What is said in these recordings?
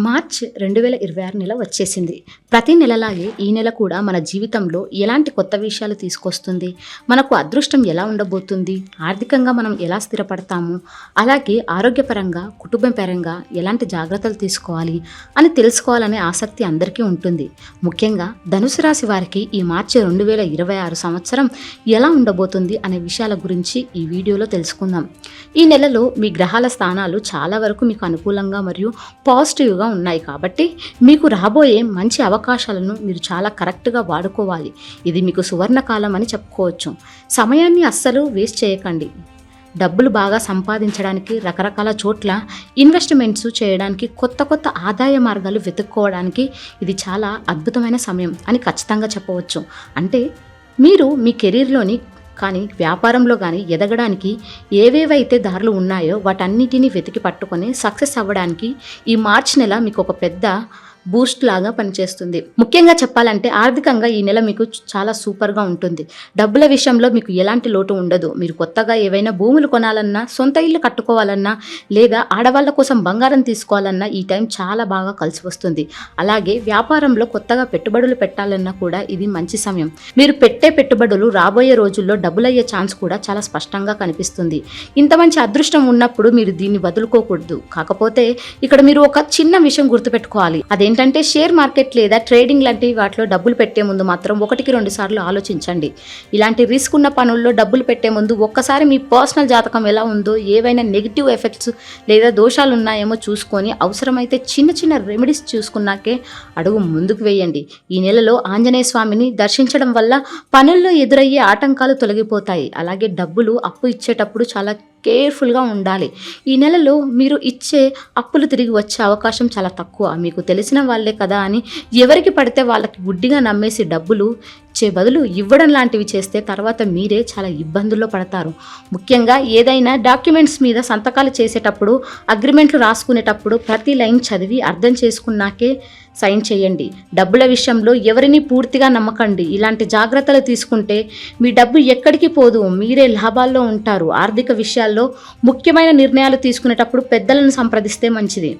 March 2026 నెల వచ్చేసింది. ప్రతి నెలలాగే ఈ నెల కూడా మన జీవితంలో ఎలాంటి కొత్త విషయాలు తీసుకొస్తుంది, మనకు అదృష్టం ఎలా ఉండబోతుంది, ఆర్థికంగా మనం ఎలా స్థిరపడతాము, అలాగే ఆరోగ్యపరంగా కుటుంబ పరంగా ఎలాంటి జాగ్రత్తలు తీసుకోవాలి అని తెలుసుకోవాలనే ఆసక్తి అందరికీ ఉంటుంది. ముఖ్యంగా ధనుసు రాశి వారికి ఈ మార్చి 2026 సంవత్సరం ఎలా ఉండబోతుంది అనే విషయాల గురించి ఈ వీడియోలో తెలుసుకుందాం. ఈ నెలలో మీ గ్రహాల స్థానాలు చాలా వరకు మీకు అనుకూలంగా మరియు పాజిటివ్గా ఉన్నాయి కాబట్టి మీకు రాబోయే మంచి అవకాశాలను మీరు చాలా కరెక్ట్గా వాడుకోవాలి. ఇది మీకు సువర్ణకాలం అని చెప్పుకోవచ్చు. సమయాన్ని అస్సలు వేస్ట్ చేయకండి. డబ్బులు బాగా సంపాదించడానికి, రకరకాల చోట్ల ఇన్వెస్ట్మెంట్స్ చేయడానికి, కొత్త ఆదాయ మార్గాలు వెతుక్కోవడానికి ఇది చాలా అద్భుతమైన సమయం అని ఖచ్చితంగా చెప్పవచ్చు. అంటే మీరు మీ కెరీర్లోని కానీ వ్యాపారంలో కానీ ఎదగడానికి ఏవేవైతే దారులు ఉన్నాయో వాటన్నిటిని వెతికి పట్టుకొని సక్సెస్ అవ్వడానికి ఈ మార్చ్ నెల మీకు ఒక పెద్ద బూస్ట్ లాగా పనిచేస్తుంది. ముఖ్యంగా చెప్పాలంటే ఆర్థికంగా ఈ నెల మీకు చాలా సూపర్గా ఉంటుంది. డబ్బుల విషయంలో మీకు ఎలాంటి లోటు ఉండదు. మీరు కొత్తగా ఏవైనా భూములు కొనాలన్నా, సొంత ఇల్లు కట్టుకోవాలన్నా, లేదా ఆడవాళ్ళ కోసం బంగారం తీసుకోవాలన్నా ఈ టైం చాలా బాగా కలిసి వస్తుంది. అలాగే వ్యాపారంలో కొత్తగా పెట్టుబడులు పెట్టాలన్నా కూడా ఇది మంచి సమయం. మీరు పెట్టే పెట్టుబడులు రాబోయే రోజుల్లో డబ్బులు అయ్యే ఛాన్స్ కూడా చాలా స్పష్టంగా కనిపిస్తుంది. ఇంత మంచి అదృష్టం ఉన్నప్పుడు మీరు దీన్ని వదులుకోకూడదు. కాకపోతే ఇక్కడ మీరు ఒక చిన్న విషయం గుర్తుపెట్టుకోవాలి. ఏంటంటే షేర్ మార్కెట్ లేదా ట్రేడింగ్ లాంటి వాటిలో డబ్బులు పెట్టే ముందు మాత్రం 1-2 సార్లు ఆలోచించండి. ఇలాంటి రిస్క్ ఉన్న పనుల్లో డబ్బులు పెట్టే ముందు ఒక్కసారి మీ పర్సనల్ జాతకం ఎలా ఉందో, ఏవైనా నెగిటివ్ ఎఫెక్ట్స్ లేదా దోషాలు ఉన్నాయేమో చూసుకొని అవసరమైతే చిన్న రెమెడీస్ చూసుకున్నాకే అడుగు ముందుకు వేయండి. ఈ నెలలో ఆంజనేయ స్వామిని దర్శించడం వల్ల పనుల్లో ఎదురయ్యే ఆటంకాలు తొలగిపోతాయి. అలాగే డబ్బులు అప్పు ఇచ్చేటప్పుడు చాలా కేర్ఫుల్గా ఉండాలి. ఈ నెలలో మీరు ఇచ్చే అప్పులు తిరిగి వచ్చే అవకాశం చాలా తక్కువ. మీకు తెలిసిన వాళ్ళే కదా అని ఎవరికి పడితే వాళ్ళకి గుడ్డిగా నమ్మేసి డబ్బులు ఇచ్చే బదులు ఇవ్వడం లాంటివి చేస్తే తర్వాత మీరే చాలా ఇబ్బందుల్లో పడతారు. ముఖ్యంగా ఏదైనా డాక్యుమెంట్స్ మీద సంతకాలు చేసేటప్పుడు, అగ్రిమెంట్లు రాసుకునేటప్పుడు ప్రతి లైన్ చదివి అర్థం చేసుకున్నాకే సైన్ చేయండి. డబ్బుల విషయంలో ఎవరిని పూర్తిగా నమ్మకండి. ఇలాంటి జాగ్రత్తలు తీసుకుంటే మీ డబ్బు ఎక్కడికి పోదు, మీరే లాభాల్లో ఉంటారు. ఆర్థిక విషయాల్లో ముఖ్యమైన నిర్ణయాలు తీసుకునేటప్పుడు పెద్దలను సంప్రదిస్తే మంచిది.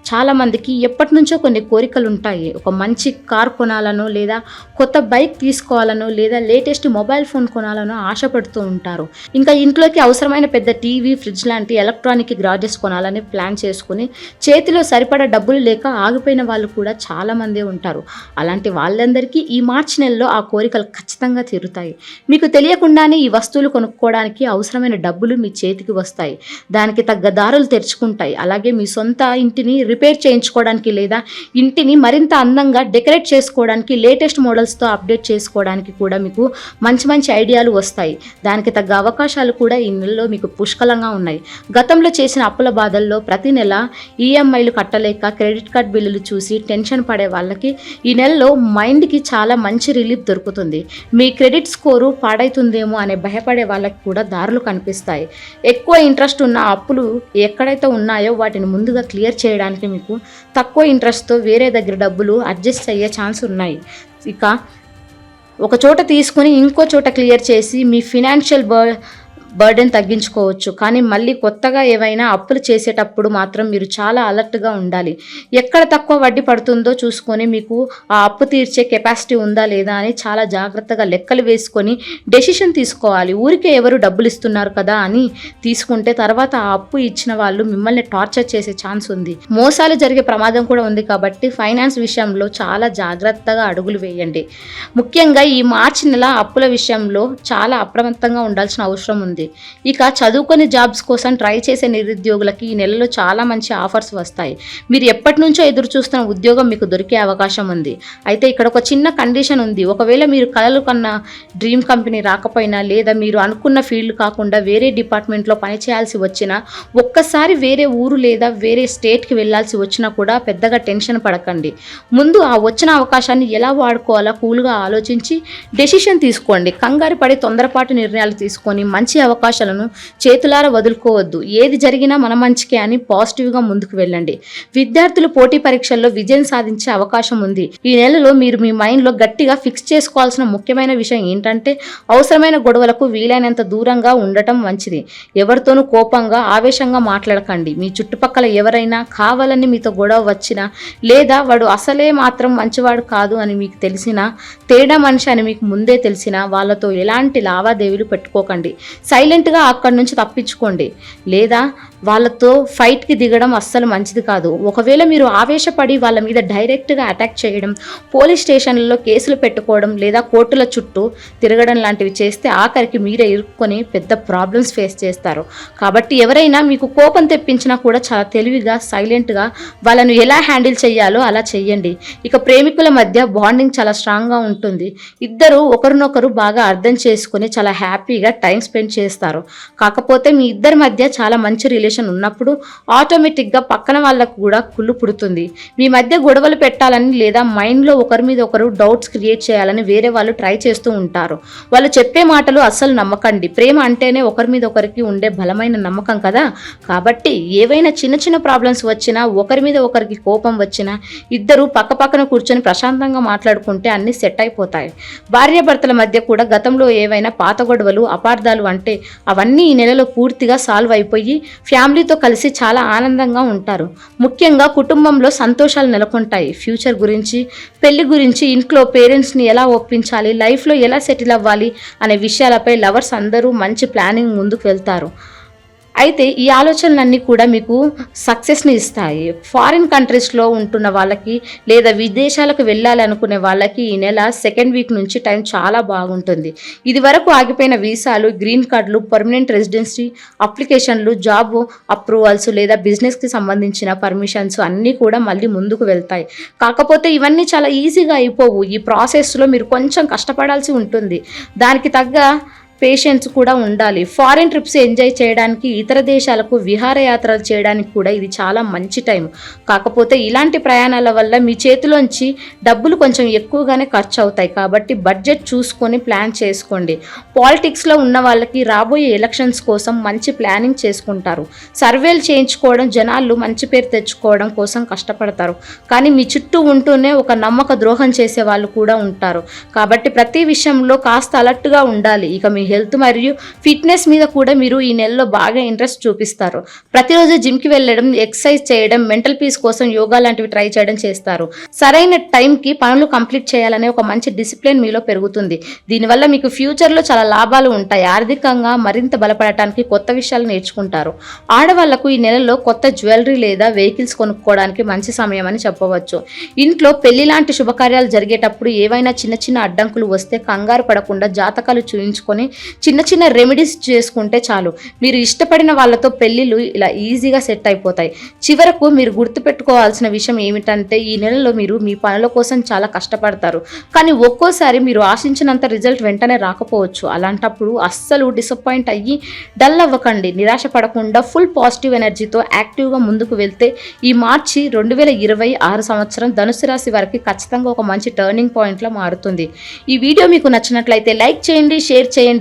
చాలామందికి ఎప్పటి నుంచో కొన్ని కోరికలు ఉంటాయి. ఒక మంచి కార్ కొనాలనో, లేదా కొత్త బైక్ తీసుకోవాలనో, లేదా లేటెస్ట్ మొబైల్ ఫోన్ కొనాలనో ఆశపడుతూ ఉంటారు. ఇంకా ఇంట్లోకి అవసరమైన పెద్ద టీవీ, ఫ్రిడ్జ్ లాంటి ఎలక్ట్రానిక్ గ్రాడ్జెట్స్ కొనాలని ప్లాన్ చేసుకుని చేతిలో సరిపడా డబ్బులు లేక ఆగిపోయిన వాళ్ళు కూడా చాలామందే ఉంటారు. అలాంటి వాళ్ళందరికీ ఈ మార్చి నెలలో ఆ కోరికలు ఖచ్చితంగా తీరుతాయి. మీకు తెలియకుండానే ఈ వస్తువులు కొనుక్కోవడానికి అవసరమైన డబ్బులు మీ చేతికి వస్తాయి. దానికి తగ్గ దారులు తెరుచుకుంటాయి. అలాగే మీ సొంత ఇంటిని రిపేర్ చేయించుకోవడానికి, లేదా ఇంటిని మరింత అందంగా డెకరేట్ చేసుకోవడానికి, లేటెస్ట్ మోడల్స్తో అప్డేట్ చేసుకోవడానికి కూడా మీకు మంచి ఐడియాలు వస్తాయి. దానికి తగ్గ అవకాశాలు కూడా ఈ నెలలో మీకు పుష్కలంగా ఉన్నాయి. గతంలో చేసిన అప్పుల బాధల్లో ప్రతి నెల ఈఎంఐలు కట్టలేక క్రెడిట్ కార్డ్ బిల్లులు చూసి టెన్షన్ పడే వాళ్ళకి ఈ నెలలో మైండ్కి చాలా మంచి రిలీఫ్ దొరుకుతుంది. మీ క్రెడిట్ స్కోరు పాడైతుందేమో అనే భయపడే వాళ్ళకి కూడా దారులు కనిపిస్తాయి. ఎక్కువ ఇంట్రెస్ట్ ఉన్న అప్పులు ఎక్కడైతే ఉన్నాయో వాటిని ముందుగా క్లియర్ చేయడానికి మీకు తక్కువ ఇంట్రెస్ట్తో వేరే దగ్గర డబ్బులు అడ్జస్ట్ అయ్యే ఛాన్స్ ఉన్నాయి. ఇక ఒక చోట తీసుకొని ఇంకో చోట క్లియర్ చేసి మీ ఫినాన్షియల్ బర్డెన్ తగ్గించుకోవచ్చు. కానీ మళ్ళీ కొత్తగా ఏవైనా అప్పులు చేసేటప్పుడు మాత్రం మీరు చాలా అలర్ట్గా ఉండాలి. ఎక్కడ తక్కువ వడ్డీ పడుతుందో చూసుకొని మీకు ఆ అప్పు తీర్చే కెపాసిటీ ఉందా లేదా అని చాలా జాగ్రత్తగా లెక్కలు వేసుకొని డెసిషన్ తీసుకోవాలి. ఊరికే ఎవరు డబ్బులు ఇస్తున్నారు కదా అని తీసుకుంటే తర్వాత ఆ అప్పు ఇచ్చిన వాళ్ళు మిమ్మల్ని టార్చర్ చేసే ఛాన్స్ ఉంది. మోసాలు జరిగే ప్రమాదం కూడా ఉంది. కాబట్టి ఫైనాన్స్ విషయంలో చాలా జాగ్రత్తగా అడుగులు వేయండి. ముఖ్యంగా ఈ మార్చి నెల అప్పుల విషయంలో చాలా అప్రమత్తంగా ఉండాల్సిన అవసరం ఉంది. ఇక చదువుకొని జాబ్స్ కోసం ట్రై చేసే నిరుద్యోగులకి ఈ నెలలో చాలా మంచి ఆఫర్స్ వస్తాయి. మీరు ఎప్పటి నుంచో ఎదురు చూస్తున్న ఉద్యోగం మీకు దొరికే అవకాశం ఉంది. అయితే ఇక్కడ ఒక చిన్న కండిషన్ ఉంది. ఒకవేళ మీరు కలలు కన్న డ్రీమ్ కంపెనీ రాకపోయినా, లేదా మీరు అనుకున్న ఫీల్డ్ కాకుండా వేరే డిపార్ట్మెంట్లో పనిచేయాల్సి వచ్చినా, ఒక్కసారి వేరే ఊరు లేదా వేరే స్టేట్కి వెళ్ళాల్సి వచ్చినా కూడా పెద్దగా టెన్షన్ పడకండి. ముందు ఆ వచ్చిన అవకాశాన్ని ఎలా వాడుకోవాలో కూల్గా ఆలోచించి డెసిషన్ తీసుకోండి. కంగారు పడి తొందరపాటు నిర్ణయాలు తీసుకొని మంచి అవకాశాలను చేతులారా వదులుకోవద్దు. ఏది జరిగినా మన మంచికే అని పాజిటివ్గా ముందుకు వెళ్ళండి. విద్యార్థులు పోటీ పరీక్షల్లో విజయం సాధించే అవకాశం ఉంది. ఈ నెలలో మీరు మీ మైండ్లో గట్టిగా ఫిక్స్ చేసుకోవాల్సిన ముఖ్యమైన విషయం ఏంటంటే అవసరమైన గొడవలకు వీలైనంత దూరంగా ఉండటం మంచిది. ఎవరితోనూ కోపంగా ఆవేశంగా మాట్లాడకండి. మీ చుట్టుపక్కల ఎవరైనా కావాలని మీతో గొడవ వచ్చినా లేదా వాడు అసలే మాత్రం మంచివాడు కాదు అని మీకు తెలిసినా, తేడా మనిషి అని మీకు ముందే తెలిసినా వాళ్ళతో ఎలాంటి లావాదేవీలు పెట్టుకోకండి. సైలెంట్గా అక్కడి నుంచి తప్పించుకోండి. లేదా వాళ్ళతో ఫైట్కి దిగడం అస్సలు మంచిది కాదు. ఒకవేళ మీరు ఆవేశపడి వాళ్ళ మీద డైరెక్ట్గా అటాక్ చేయడం, పోలీస్ స్టేషన్లలో కేసులు పెట్టుకోవడం లేదా కోర్టుల చుట్టూ తిరగడం లాంటివి చేస్తే ఆఖరికి మీరే ఇరుక్కొని పెద్ద ప్రాబ్లమ్స్ ఫేస్ చేస్తారు. కాబట్టి ఎవరైనా మీకు కోపం తెప్పించినా కూడా చాలా తెలివిగా సైలెంట్గా వాళ్ళను ఎలా హ్యాండిల్ చేయాలో అలా చెయ్యండి. ఇక ప్రేమికుల మధ్య బాండింగ్ చాలా స్ట్రాంగ్గా ఉంటుంది. ఇద్దరు ఒకరినొకరు బాగా అర్థం చేసుకుని చాలా హ్యాపీగా టైం స్పెండ్ చేస్తారు. కాకపోతే మీ ఇద్దరి మధ్య చాలా మంచి రిలేషన్ ఉన్నప్పుడు ఆటోమేటిక్గా పక్కన వాళ్ళకు కూడా కుళ్ళు పుడుతుంది. మీ మధ్య గొడవలు పెట్టాలని లేదా మైండ్లో ఒకరి మీద ఒకరు డౌట్స్ క్రియేట్ చేయాలని వేరే వాళ్ళు ట్రై చేస్తూ ఉంటారు. వాళ్ళు చెప్పే మాటలు అస్సలు నమ్మకండి. ప్రేమ అంటేనే ఒకరి మీద ఒకరికి ఉండే బలమైన నమ్మకం కదా. కాబట్టి ఏవైనా చిన్న చిన్న ప్రాబ్లమ్స్ వచ్చినా, ఒకరి మీద ఒకరికి కోపం వచ్చినా ఇద్దరు పక్కపక్కన కూర్చొని ప్రశాంతంగా మాట్లాడుకుంటే అన్నీ సెట్ అయిపోతాయి. భార్యాభర్తల మధ్య కూడా గతంలో ఏవైనా పాత గొడవలు, అపార్థాలు అంటే అవన్నీ ఈ నెలలో పూర్తిగా సాల్వ్ అయిపోయి ఫ్యామిలీతో కలిసి చాలా ఆనందంగా ఉంటారు. ముఖ్యంగా కుటుంబంలో సంతోషాలు నెలకొంటాయి. ఫ్యూచర్ గురించి, పెళ్లి గురించి, ఇంట్లో పేరెంట్స్ని ఎలా ఒప్పించాలి, లైఫ్లో ఎలా సెటిల్ అవ్వాలి అనే విషయాలపై లవర్స్ అందరూ మంచి ప్లానింగ్ ముందుకు వెళ్తారు. అయితే ఈ ఆలోచనలన్నీ కూడా మీకు సక్సెస్ని ఇస్తాయి. ఫారిన్ కంట్రీస్లో ఉంటున్న వాళ్ళకి లేదా విదేశాలకు వెళ్ళాలి అనుకునే వాళ్ళకి ఈ నెల సెకండ్ వీక్ నుంచి టైం చాలా బాగుంటుంది. ఇది వరకు ఆగిపోయిన వీసాలు, గ్రీన్ కార్డులు, పర్మనెంట్ రెసిడెన్సీ అప్లికేషన్లు, జాబ్ అప్రూవల్స్ లేదా బిజినెస్కి సంబంధించిన పర్మిషన్స్ అన్నీ కూడా మళ్ళీ ముందుకు వెళ్తాయి. కాకపోతే ఇవన్నీ చాలా ఈజీగా అయిపోవు. ఈ ప్రాసెస్లో మీరు కొంచెం కష్టపడాల్సి ఉంటుంది. దానికి తగ్గ పేషెన్స్ కూడా ఉండాలి. ఫారిన్ ట్రిప్స్ ఎంజాయ్ చేయడానికి, ఇతర దేశాలకు విహారయాత్రలు చేయడానికి కూడా ఇది చాలా మంచి టైం. కాకపోతే ఇలాంటి ప్రయాణాల వల్ల మీ చేతిలోంచి డబ్బులు కొంచెం ఎక్కువగానే ఖర్చు అవుతాయి. కాబట్టి బడ్జెట్ చూసుకొని ప్లాన్ చేసుకోండి. పాలిటిక్స్లో ఉన్న వాళ్ళకి రాబోయే ఎలక్షన్స్ కోసం మంచి ప్లానింగ్ చేసుకుంటారు. సర్వేలు చేయించుకోవడం, జనాలు మంచి పేరు తెచ్చుకోవడం కోసం కష్టపడతారు. కానీ మీ చుట్టూ ఉంటూనే ఒక నమ్మక ద్రోహం చేసే వాళ్ళు కూడా ఉంటారు. కాబట్టి ప్రతి విషయంలో కాస్త అలర్ట్గా ఉండాలి. ఇక మీ హెల్త్ మరియు ఫిట్నెస్ మీద కూడా మీరు ఈ నెలలో బాగా ఇంట్రెస్ట్ చూపిస్తారు. ప్రతిరోజు జిమ్కి వెళ్ళడం, ఎక్సర్సైజ్ చేయడం, మెంటల్ పీస్ కోసం యోగా లాంటివి ట్రై చేయడం చేస్తారు. సరైన టైంకి పనులు కంప్లీట్ చేయాలనే ఒక మంచి డిసిప్లిన్ మీలో పెరుగుతుంది. దీనివల్ల మీకు ఫ్యూచర్లో చాలా లాభాలు ఉంటాయి. ఆర్థికంగా మరింత బలపడటానికి కొత్త విషయాలు నేర్చుకుంటారు. ఆడవాళ్లకు ఈ నెలలో కొత్త జ్యువెలరీ లేదా వెహికల్స్ కొనుక్కోవడానికి మంచి సమయం అని చెప్పవచ్చు. ఇంట్లో పెళ్లి లాంటి శుభకార్యాలు జరిగేటప్పుడు ఏవైనా చిన్న చిన్న అడ్డంకులు వస్తే కంగారు పడకుండా జాతకాలు చూయించుకొని చిన్న చిన్న రెమెడీస్ చేసుకుంటే చాలు. మీరు ఇష్టపడిన వాళ్ళతో పెళ్ళిళ్ళు ఇలా ఈజీగా సెట్ అయిపోతాయి. చివరకు మీరు గుర్తుపెట్టుకోవాల్సిన విషయం ఏమిటంటే ఈ నెలలో మీరు మీ పనుల కోసం చాలా కష్టపడతారు. కానీ ఒక్కోసారి మీరు ఆశించినంత రిజల్ట్ వెంటనే రాకపోవచ్చు. అలాంటప్పుడు అస్సలు డిసప్పాయింట్ అయ్యి డల్ అవ్వకండి. నిరాశ పడకుండా ఫుల్ పాజిటివ్ ఎనర్జీతో యాక్టివ్గా ముందుకు వెళ్తే ఈ మార్చి 2026 సంవత్సరం ధనుసు రాశి వారికి ఖచ్చితంగా ఒక మంచి టర్నింగ్ పాయింట్లా మారుతుంది. ఈ వీడియో మీకు నచ్చినట్లయితే లైక్ చేయండి, షేర్ చేయండి.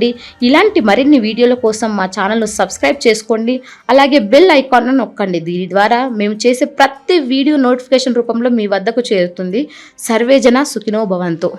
ఇలాంటి మరిన్ని వీడియోల కోసం మా ఛానల్ను సబ్స్క్రైబ్ చేసుకోండి. అలాగే బెల్ ఐకాన్ను నొక్కండి. దీని ద్వారా మేము చేసే ప్రతి వీడియో నోటిఫికేషన్ రూపంలో మీ వద్దకు చేరుతుంది. సర్వేజన సుఖినో భవంతు.